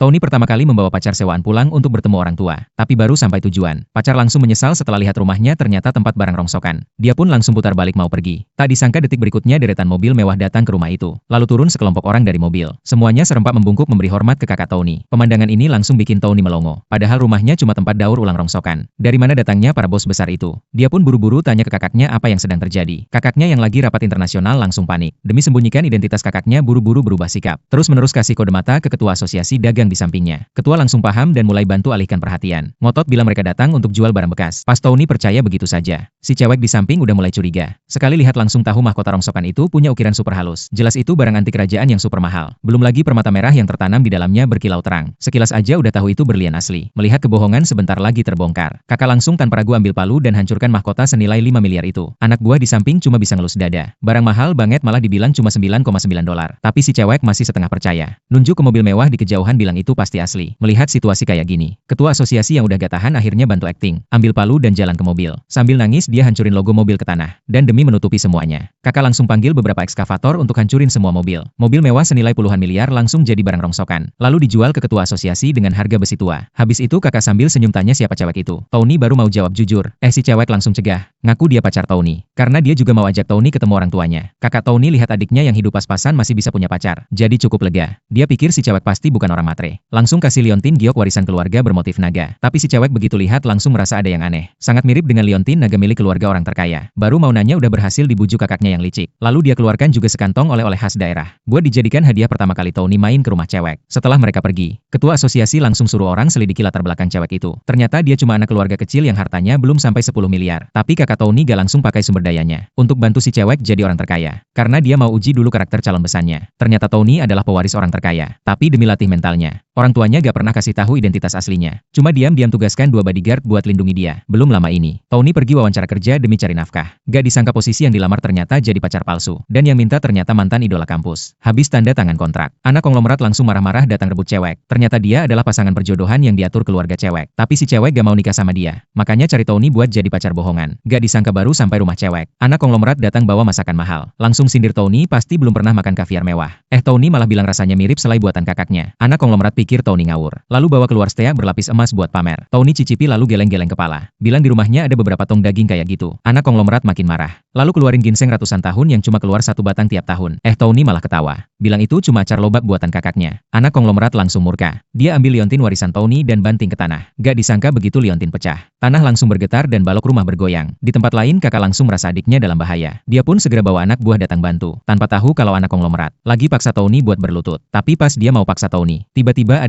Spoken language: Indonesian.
Tony pertama kali membawa pacar sewaan pulang untuk bertemu orang tua. Tapi baru sampai tujuan, pacar langsung menyesal setelah lihat rumahnya ternyata tempat barang rongsokan. Dia pun langsung putar balik mau pergi. Tak disangka detik berikutnya deretan mobil mewah datang ke rumah itu. Lalu turun sekelompok orang dari mobil. Semuanya serempak membungkuk memberi hormat ke kakak Tony. Pemandangan ini langsung bikin Tony melongo. Padahal rumahnya cuma tempat daur ulang rongsokan. Dari mana datangnya para bos besar itu? Dia pun buru-buru tanya ke kakaknya apa yang sedang terjadi. Kakaknya yang lagi rapat internasional langsung panik. Demi sembunyikan identitas kakaknya buru-buru berubah sikap. Terus menerus kasih kode mata ke ketua asosiasi dagang di sampingnya. Ketua langsung paham dan mulai bantu alihkan perhatian. Ngotot bila mereka datang untuk jual barang bekas. Pas Tony percaya begitu saja. Si cewek di samping udah mulai curiga. Sekali lihat langsung tahu mahkota rongsokan itu punya ukiran super halus. Jelas itu barang anti kerajaan yang super mahal. Belum lagi permata merah yang tertanam di dalamnya berkilau terang. Sekilas aja udah tahu itu berlian asli. Melihat kebohongan sebentar lagi terbongkar. Kakak langsung tanpa ragu ambil palu dan hancurkan mahkota senilai 5 miliar itu. Anak buah di samping cuma bisa ngelus dada. Barang mahal banget malah dibilang cuma 9,9 dolar. Tapi si cewek masih setengah percaya. Nunjuk ke mobil mewah di kejauhan bilang itu pasti asli. Melihat situasi kayak gini, ketua asosiasi yang udah gak tahan akhirnya bantu akting. Ambil palu dan jalan ke mobil. Sambil nangis dia hancurin logo mobil ke tanah. Dan demi menutupi semuanya, kakak langsung panggil beberapa ekskavator untuk hancurin semua mobil. Mobil mewah senilai puluhan miliar langsung jadi barang rongsokan. Lalu dijual ke ketua asosiasi dengan harga besi tua. Habis itu kakak sambil senyum tanya siapa cewek itu. Tony baru mau jawab jujur. Si cewek langsung cegah. Ngaku dia pacar Tony. Karena dia juga mau ajak Tony ketemu orang tuanya. Kakak Tony lihat adiknya yang hidup pas-pasan masih bisa punya pacar. Jadi cukup lega. Dia pikir si cewek pasti bukan orang matre. Langsung kasih Liontin giok warisan keluarga bermotif naga. Tapi si cewek begitu lihat langsung merasa ada yang aneh. Sangat mirip dengan Liontin naga milik keluarga orang terkaya. Baru mau nanya udah berhasil dibujuk kakaknya yang licik. Lalu dia keluarkan juga sekantong oleh-oleh khas daerah. Buat dijadikan hadiah pertama kali Tony main ke rumah cewek. Setelah mereka pergi, ketua asosiasi langsung suruh orang selidiki latar belakang cewek itu. Ternyata dia cuma anak keluarga kecil yang hartanya belum sampai 10 miliar. Tapi kakak Tony gak langsung pakai sumber dayanya untuk bantu si cewek jadi orang terkaya. Karena dia mau uji dulu karakter calon besannya. Ternyata Tony adalah pewaris orang terkaya. Tapi demi latih mentalnya, orang tuanya gak pernah kasih tahu identitas aslinya. Cuma diam-diam tugaskan 2 bodyguard buat lindungi dia. Belum lama ini, Tony pergi wawancara kerja demi cari nafkah. Gak disangka posisi yang dilamar ternyata jadi pacar palsu. Dan yang minta ternyata mantan idola kampus. Habis tanda tangan kontrak, anak konglomerat langsung marah-marah datang rebut cewek. Ternyata dia adalah pasangan perjodohan yang diatur keluarga cewek. Tapi si cewek gak mau nikah sama dia. Makanya cari Tony buat jadi pacar bohongan. Gak disangka baru sampai rumah cewek, anak konglomerat datang bawa masakan mahal. Langsung sindir Tony pasti belum pernah makan kaviar mewah. Tony malah bilang rasanya mirip selai buatan kakaknya. Anak konglomerat pikir Tony ngawur. Lalu bawa keluar steak berlapis emas buat pamer. Tony cicipi lalu geleng-geleng kepala. Bilang di rumahnya ada beberapa tong daging kayak gitu. Anak konglomerat makin marah. Lalu keluarin ginseng ratusan tahun yang cuma keluar 1 batang tiap tahun. Tony malah ketawa. Bilang itu cuma acar lobak buatan kakaknya. Anak konglomerat langsung murka. Dia ambil liontin warisan Tony dan banting ke tanah. Gak disangka begitu liontin pecah. Tanah langsung bergetar dan balok rumah bergoyang. Di tempat lain kakak langsung merasa adiknya dalam bahaya. Dia pun segera bawa anak buah datang bantu. Tanpa tahu kalau anak konglomerat lagi paksa Tony buat berlutut. Tapi pas dia mau paksa Tony, tiba-tiba ada